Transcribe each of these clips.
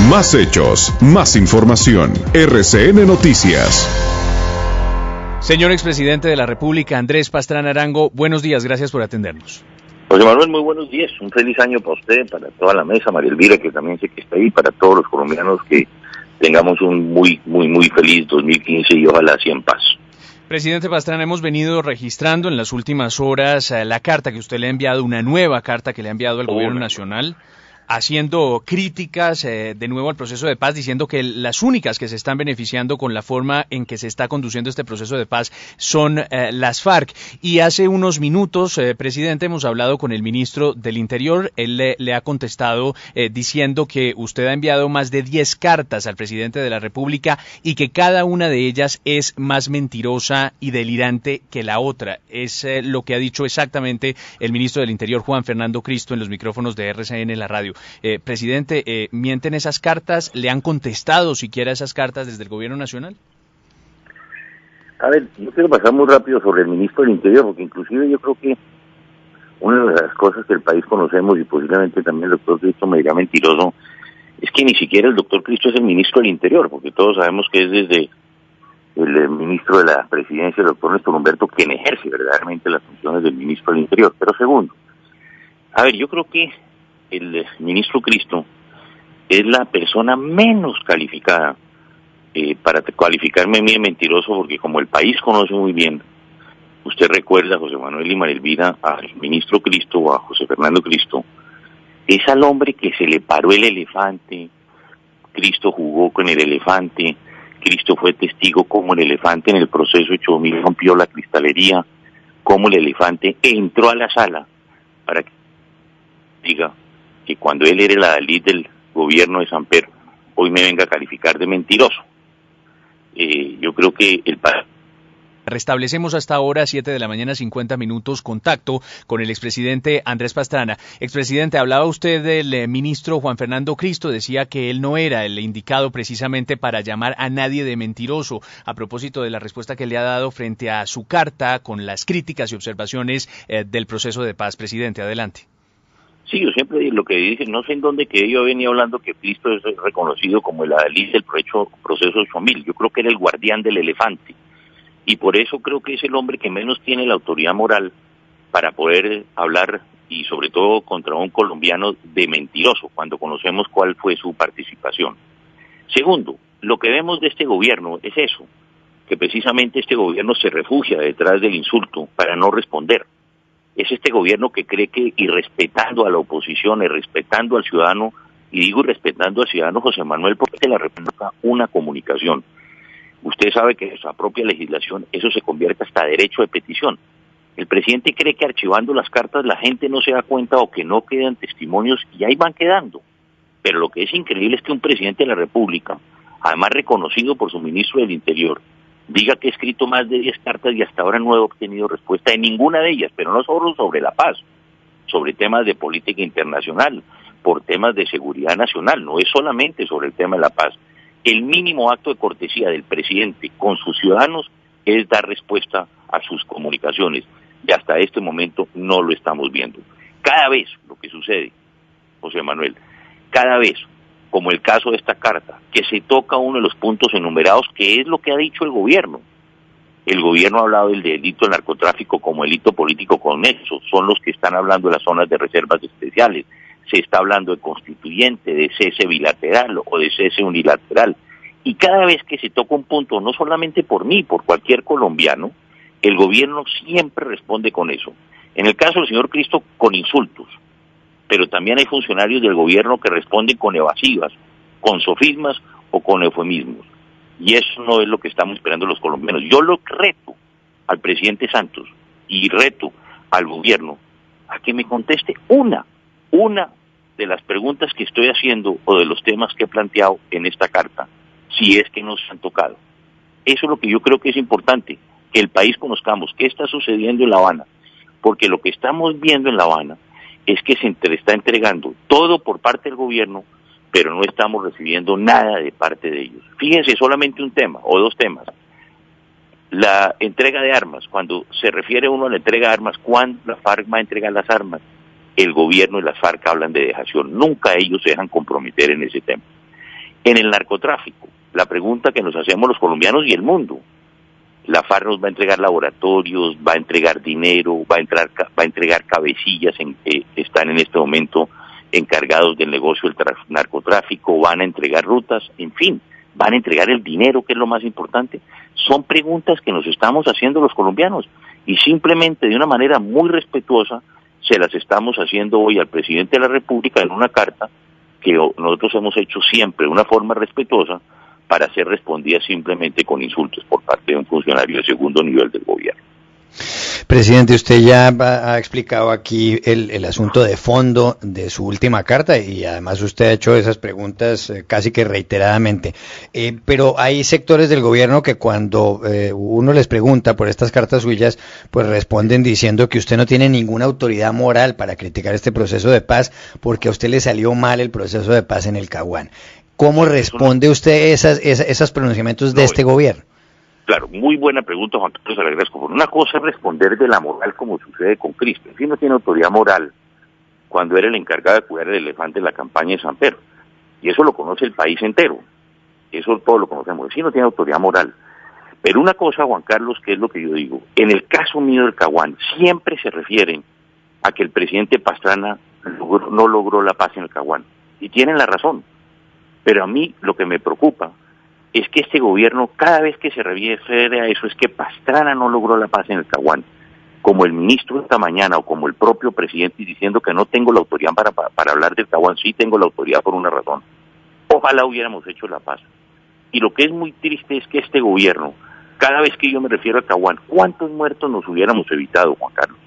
Más hechos, más información. RCN Noticias. Señor expresidente de la República, Andrés Pastrana Arango, buenos días, gracias por atendernos. José Manuel, muy buenos días, un feliz año para usted, para toda la mesa, María Elvira, que también sé que está ahí, para todos los colombianos, que tengamos un muy feliz 2015 y ojalá así en paz. Presidente Pastrana, hemos venido registrando en las últimas horas la carta que usted le ha enviado, una nueva carta que le ha enviado al Gobierno Nacional, haciendo críticas de nuevo al proceso de paz, diciendo que las únicas que se están beneficiando con la forma en que se está conduciendo este proceso de paz son las FARC. Y hace unos minutos, presidente, hemos hablado con el ministro del Interior. Él le ha contestado diciendo que usted ha enviado más de 10 cartas al presidente de la República y que cada una de ellas es más mentirosa y delirante que la otra. Es lo que ha dicho exactamente el ministro del Interior, Juan Fernando Cristo, en los micrófonos de RCN en la radio. Presidente, ¿mienten esas cartas? ¿Le han contestado siquiera esas cartas desde el Gobierno Nacional? A ver, yo quiero pasar muy rápido sobre el ministro del Interior, porque inclusive yo creo que una de las cosas que el país conocemos, y posiblemente también el doctor Cristo me dirá mentiroso, es que ni siquiera el doctor Cristo es el ministro del Interior, porque todos sabemos que es desde el ministro de la Presidencia, el doctor Néstor Humberto, quien ejerce verdaderamente las funciones del ministro del Interior. Pero segundo, a ver, yo creo que el ministro Cristo es la persona menos calificada para calificarme a mí de mentiroso, porque como el país conoce muy bien, usted recuerda, José Manuel y María Elvira, al ministro Cristo o a José Fernando Cristo, es al hombre que se le paró el elefante. Cristo jugó con el elefante, Cristo fue testigo como el elefante en el proceso 8000 rompió la cristalería, como el elefante entró a la sala para que diga que cuando él era el adalid del gobierno de Samper, hoy me venga a calificar de mentiroso. Yo creo que el país... Restablecemos hasta ahora, 7 de la mañana, 50 minutos, contacto con el expresidente Andrés Pastrana. Expresidente, hablaba usted del ministro Juan Fernando Cristo, decía que él no era el indicado precisamente para llamar a nadie de mentiroso, a propósito de la respuesta que le ha dado frente a su carta con las críticas y observaciones del proceso de paz. Presidente, adelante. Sí, yo siempre lo que dije, no sé en dónde que yo venía hablando que Cristo es reconocido como el adalid del proceso 8000. Yo creo que era el guardián del elefante. Y por eso creo que es el hombre que menos tiene la autoridad moral para poder hablar, y sobre todo contra un colombiano, de mentiroso, cuando conocemos cuál fue su participación. Segundo, lo que vemos de este gobierno es eso, que precisamente este gobierno se refugia detrás del insulto para no responder. Es este gobierno que cree que, y respetando a la oposición, y respetando al ciudadano, y digo respetando al ciudadano José Manuel, porque la República una comunicación. Usted sabe que en nuestra propia legislación eso se convierte hasta derecho de petición. El presidente cree que archivando las cartas la gente no se da cuenta o que no quedan testimonios, y ahí van quedando. Pero lo que es increíble es que un presidente de la República, además reconocido por su ministro del Interior, diga que ha escrito más de 10 cartas y hasta ahora no ha obtenido respuesta de ninguna de ellas, pero no solo sobre la paz, sobre temas de política internacional, por temas de seguridad nacional, no es solamente sobre el tema de la paz. El mínimo acto de cortesía del presidente con sus ciudadanos es dar respuesta a sus comunicaciones, y hasta este momento no lo estamos viendo. Cada vez lo que sucede, José Manuel, cada vez, como el caso de esta carta, que se toca uno de los puntos enumerados, que es lo que ha dicho el gobierno. El gobierno ha hablado del delito del narcotráfico como delito político conexo, son los que están hablando de las zonas de reservas especiales, se está hablando de constituyente, de cese bilateral o de cese unilateral, y cada vez que se toca un punto, no solamente por mí, por cualquier colombiano, el gobierno siempre responde con eso. En el caso del señor Cristo, con insultos, pero también hay funcionarios del gobierno que responden con evasivas, con sofismas o con eufemismos. Y eso no es lo que estamos esperando los colombianos. Yo lo reto al presidente Santos y reto al gobierno a que me conteste una de las preguntas que estoy haciendo o de los temas que he planteado en esta carta, si es que nos han tocado. Eso es lo que yo creo que es importante, que el país conozcamos qué está sucediendo en La Habana, porque lo que estamos viendo en La Habana es que se está entregando todo por parte del gobierno, pero no estamos recibiendo nada de parte de ellos. Fíjense, solamente un tema o dos temas. La entrega de armas, cuando se refiere uno a la entrega de armas, ¿cuándo la FARC va a entregar las armas? El gobierno y las FARC hablan de dejación, nunca ellos se dejan comprometer en ese tema. En el narcotráfico, la pregunta que nos hacemos los colombianos y el mundo, la FARC nos va a entregar laboratorios, va a entregar dinero, va a entregar cabecillas que están en este momento encargados del negocio del narcotráfico, van a entregar rutas, en fin, van a entregar el dinero, que es lo más importante. Son preguntas que nos estamos haciendo los colombianos y simplemente de una manera muy respetuosa se las estamos haciendo hoy al presidente de la República en una carta que nosotros hemos hecho siempre de una forma respetuosa para ser respondida simplemente con insultos por parte de un funcionario de segundo nivel del gobierno. Presidente, usted ya ha explicado aquí el asunto de fondo de su última carta y además usted ha hecho esas preguntas casi que reiteradamente, pero hay sectores del gobierno que cuando uno les pregunta por estas cartas suyas, pues responden diciendo que usted no tiene ninguna autoridad moral para criticar este proceso de paz porque a usted le salió mal el proceso de paz en el Caguán. ¿Cómo responde usted esos pronunciamientos de este gobierno? Claro, muy buena pregunta, Juan Carlos, le agradezco. Por una cosa es responder de la moral como sucede con Cristo. Sí no tiene autoridad moral cuando era el encargado de cuidar el elefante en la campaña de San Pedro. Y eso lo conoce el país entero. Eso todos lo conocemos. Sí no tiene autoridad moral. Pero una cosa, Juan Carlos, que es lo que yo digo. En el caso mío del Caguán, siempre se refieren a que el presidente Pastrana no logró la paz en el Caguán. Y tienen la razón. Pero a mí lo que me preocupa es que este gobierno, cada vez que se refiere a eso, es que Pastrana no logró la paz en el Caguán, como el ministro esta mañana o como el propio presidente diciendo que no tengo la autoridad para hablar del Caguán. Sí tengo la autoridad por una razón. Ojalá hubiéramos hecho la paz. Y lo que es muy triste es que este gobierno, cada vez que yo me refiero al Caguán, ¿cuántos muertos nos hubiéramos evitado, Juan Carlos?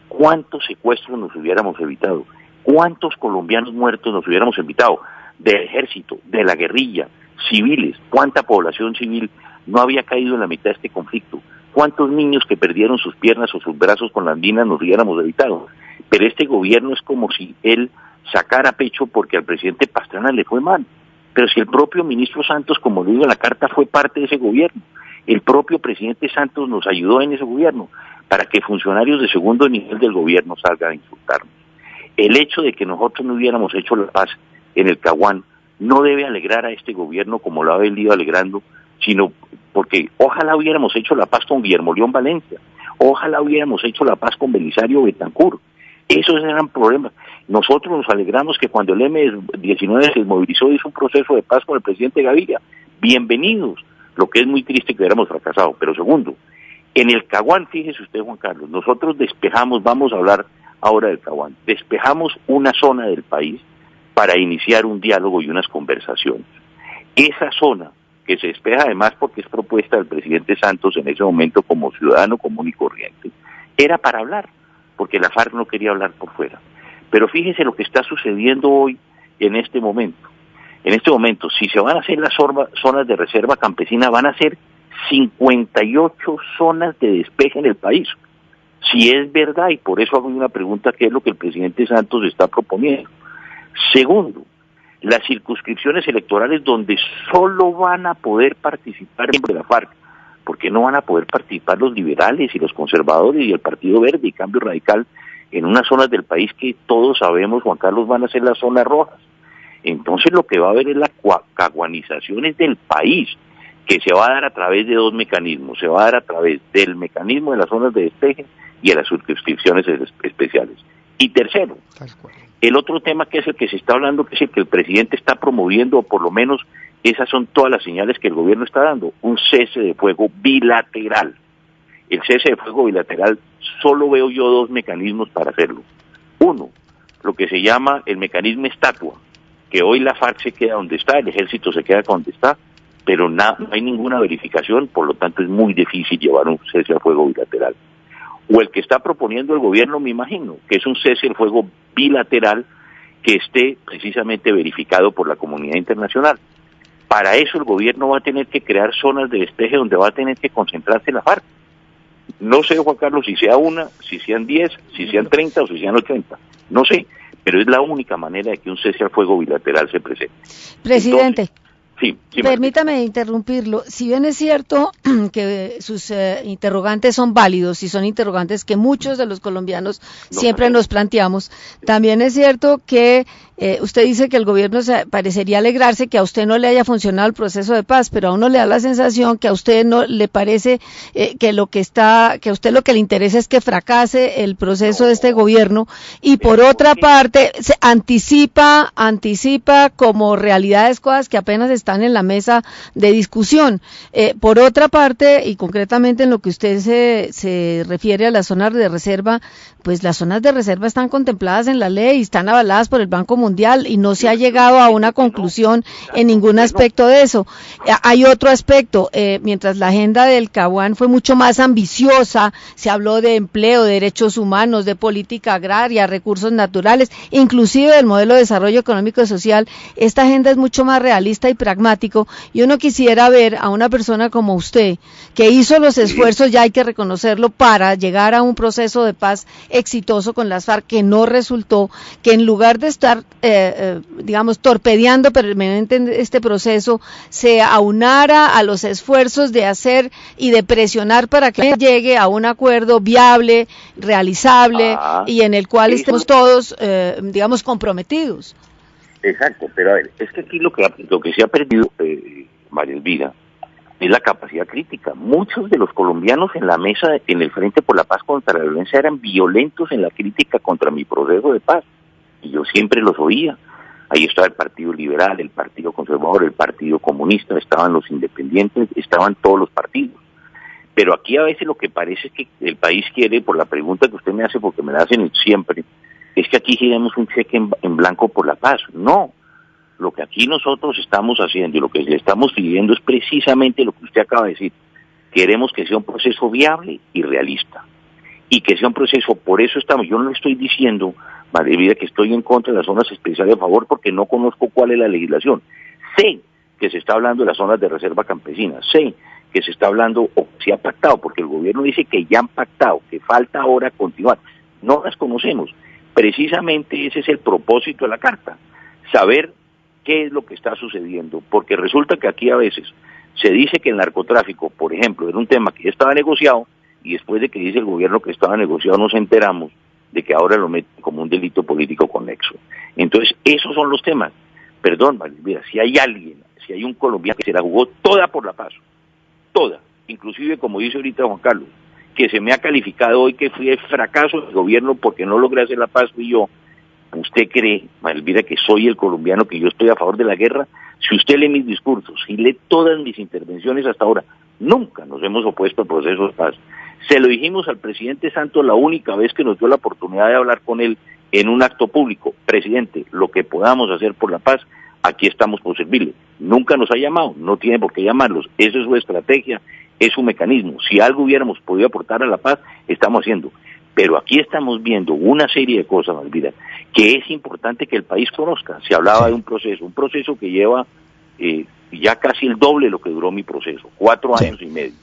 ¿Cuántos secuestros nos hubiéramos evitado? ¿Cuántos colombianos muertos nos hubiéramos evitado? Del ejército, de la guerrilla, civiles, cuánta población civil no había caído en la mitad de este conflicto, cuántos niños que perdieron sus piernas o sus brazos con las minas nos hubiéramos evitado. Pero este gobierno es como si él sacara pecho porque al presidente Pastrana le fue mal, pero si el propio ministro Santos, como lo digo en la carta, fue parte de ese gobierno, el propio presidente Santos nos ayudó en ese gobierno para que funcionarios de segundo nivel del gobierno salgan a insultarnos. El hecho de que nosotros no hubiéramos hecho la paz en el Caguán no debe alegrar a este gobierno como lo ha venido alegrando, sino porque ojalá hubiéramos hecho la paz con Guillermo León Valencia, ojalá hubiéramos hecho la paz con Belisario Betancur. Esos eran problemas. Nosotros nos alegramos que cuando el M-19 se movilizó hizo un proceso de paz con el presidente Gaviria. Bienvenidos. Lo que es muy triste que hubiéramos fracasado. Pero segundo, en el Caguán, fíjese usted, Juan Carlos, nosotros despejamos, vamos a hablar ahora del Caguán, despejamos una zona del país para iniciar un diálogo y unas conversaciones. Esa zona, que se despeja además porque es propuesta del presidente Santos en ese momento como ciudadano común y corriente, era para hablar, porque la FARC no quería hablar por fuera. Pero fíjese lo que está sucediendo hoy en este momento. En este momento, si se van a hacer las zonas de reserva campesina, van a ser 58 zonas de despeje en el país. Si es verdad, y por eso hago una pregunta, ¿qué es lo que el presidente Santos está proponiendo? Segundo, las circunscripciones electorales donde solo van a poder participar miembros de la FARC, porque no van a poder participar los liberales y los conservadores y el Partido Verde y Cambio Radical en unas zonas del país que todos sabemos, Juan Carlos, van a ser las zonas rojas. Entonces lo que va a haber es la caguanización del país, que se va a dar a través de dos mecanismos. Se va a dar a través del mecanismo de las zonas de despeje y de las circunscripciones especiales. Y tercero, el otro tema que es el que se está hablando, que es el que el presidente está promoviendo, o por lo menos esas son todas las señales que el gobierno está dando, un cese de fuego bilateral. El cese de fuego bilateral, solo veo yo dos mecanismos para hacerlo. Uno, lo que se llama el mecanismo estatua, que hoy la FARC se queda donde está, el ejército se queda donde está, pero no hay ninguna verificación, por lo tanto es muy difícil llevar un cese de fuego bilateral. O el que está proponiendo el gobierno, me imagino, que es un cese de fuego bilateral que esté precisamente verificado por la comunidad internacional. Para eso el gobierno va a tener que crear zonas de despeje donde va a tener que concentrarse la FARC. No sé, Juan Carlos, si sea una, si sean 10, si sean 30 o si sean 80, no sé, pero es la única manera de que un cese al fuego bilateral se presente. Presidente. Entonces, sí, permítame interrumpirlo. Si bien es cierto que sus interrogantes son válidos y son interrogantes que muchos de los colombianos siempre nos planteamos, también es cierto que Usted dice que el gobierno parecería alegrarse que a usted no le haya funcionado el proceso de paz, pero a uno le da la sensación que a usted no le parece que a usted lo que le interesa es que fracase el proceso de este gobierno, y por otra parte se anticipa como realidades cosas que apenas están en la mesa de discusión. Por otra parte, y concretamente en lo que usted se refiere a las zonas de reserva, pues las zonas de reserva están contempladas en la ley, están avaladas por el Banco Mundial y no se ha llegado a una conclusión en ningún aspecto de eso. Hay otro aspecto, mientras la agenda del Caguán fue mucho más ambiciosa, se habló de empleo, de derechos humanos, de política agraria, recursos naturales, inclusive del modelo de desarrollo económico y social. Esta agenda es mucho más realista y pragmático, y uno quisiera ver a una persona como usted, que hizo los esfuerzos, ya hay que reconocerlo, para llegar a un proceso de paz exitoso con las FARC, que no resultó, que en lugar de estar, torpedeando permanentemente este proceso, se aunara a los esfuerzos de hacer y de presionar para que llegue a un acuerdo viable, realizable, y en el cual estemos todos, comprometidos. Exacto, pero a ver, es que aquí lo que se ha perdido, María Elvira, es la capacidad crítica. Muchos de los colombianos en la mesa, en el Frente por la Paz contra la Violencia, eran violentos en la crítica contra mi proceso de paz, y yo siempre los oía. Ahí estaba el Partido Liberal, el Partido Conservador, el Partido Comunista, estaban los independientes, estaban todos los partidos. Pero aquí a veces lo que parece es que el país quiere, por la pregunta que usted me hace, porque me la hacen siempre, es que aquí giremos un cheque en blanco por la paz. No. Lo que aquí nosotros estamos haciendo y lo que le estamos pidiendo es precisamente lo que usted acaba de decir. Queremos que sea un proceso viable y realista. Y que sea un proceso, por eso estamos, yo no le estoy diciendo, María Elvira, que estoy en contra de las zonas especiales a favor, porque no conozco cuál es la legislación. Sé que se está hablando de las zonas de reserva campesina, sé que se está hablando, o se ha pactado, porque el gobierno dice que ya han pactado, que falta ahora continuar. No las conocemos. Precisamente ese es el propósito de la carta, saber qué es lo que está sucediendo, porque resulta que aquí a veces se dice que el narcotráfico, por ejemplo, era un tema que ya estaba negociado, y después de que dice el gobierno que estaba negociado nos enteramos de que ahora lo meten como un delito político conexo. Entonces, esos son los temas. Perdón, María, si hay alguien, si hay un colombiano que se la jugó toda por la paz, toda, inclusive como dice ahorita Juan Carlos, que se me ha calificado hoy que fui el fracaso del gobierno porque no logré hacer la paz, fui yo. ¿Usted cree, María, que soy el colombiano, que yo estoy a favor de la guerra? Si usted lee mis discursos, si lee todas mis intervenciones hasta ahora, nunca nos hemos opuesto al proceso de paz. Se lo dijimos al presidente Santos la única vez que nos dio la oportunidad de hablar con él en un acto público. Presidente, lo que podamos hacer por la paz, aquí estamos por servirle. Nunca nos ha llamado, no tiene por qué llamarlos. Esa es su estrategia, es su mecanismo. Si algo hubiéramos podido aportar a la paz, estamos haciendo. Pero aquí estamos viendo una serie de cosas, Malvida, que es importante que el país conozca. Se hablaba de un proceso que lleva ya casi el doble de lo que duró mi proceso, 4 años y medio.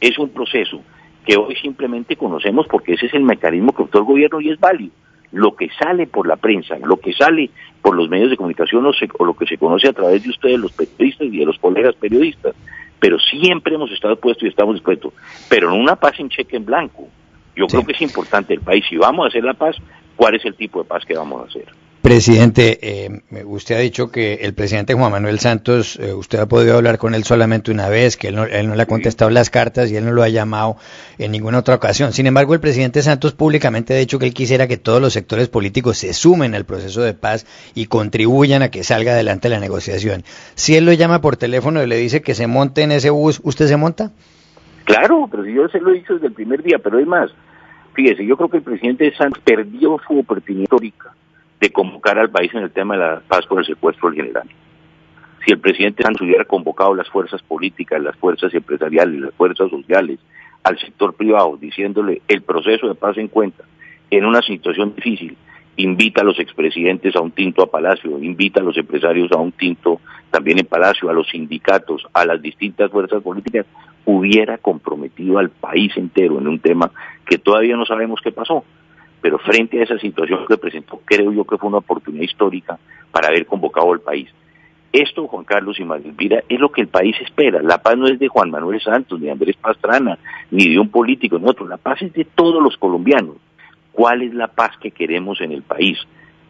Es un proceso que hoy simplemente conocemos porque ese es el mecanismo que optó el gobierno y es válido. Lo que sale por la prensa, lo que sale por los medios de comunicación o lo que se conoce a través de ustedes, los periodistas y de los colegas periodistas, pero siempre hemos estado dispuestos y estamos dispuestos, pero no una paz en cheque en blanco. Yo creo que es importante el país, si vamos a hacer la paz, ¿cuál es el tipo de paz que vamos a hacer? Presidente, usted ha dicho que el presidente Juan Manuel Santos, usted ha podido hablar con él solamente una vez, que él no le ha contestado las cartas y él no lo ha llamado en ninguna otra ocasión. Sin embargo, el presidente Santos públicamente ha dicho que él quisiera que todos los sectores políticos se sumen al proceso de paz y contribuyan a que salga adelante la negociación. Si él lo llama por teléfono y le dice que se monte en ese bus, ¿usted se monta? Claro, pero si yo se lo he dicho desde el primer día, pero es más, fíjese, yo creo que el presidente Santos perdió su oportunidad histórica de convocar al país en el tema de la paz por el secuestro del general. Si el presidente Santos hubiera convocado las fuerzas políticas, las fuerzas empresariales, las fuerzas sociales, al sector privado, diciéndole el proceso de paz se encuentra en una situación difícil, invita a los expresidentes a un tinto a Palacio, invita a los empresarios a un tinto también en Palacio, a los sindicatos, a las distintas fuerzas políticas, hubiera comprometido al país entero en un tema que todavía no sabemos qué pasó. Pero frente a esa situación que presentó, creo yo que fue una oportunidad histórica para haber convocado al país. Esto, Juan Carlos y María Elvira, es lo que el país espera. La paz no es de Juan Manuel Santos, ni de Andrés Pastrana, ni de un político, ni otro. La paz es de todos los colombianos. ¿Cuál es la paz que queremos en el país?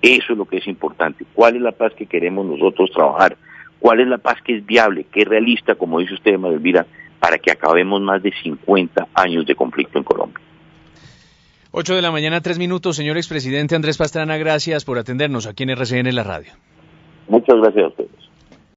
Eso es lo que es importante. ¿Cuál es la paz que queremos nosotros trabajar? ¿Cuál es la paz que es viable, que es realista, como dice usted, María Elvira, para que acabemos más de 50 años de conflicto en Colombia? 8 de la mañana, 3 minutos. Señor expresidente Andrés Pastrana, gracias por atendernos aquí en RCN La Radio. Muchas gracias a ustedes.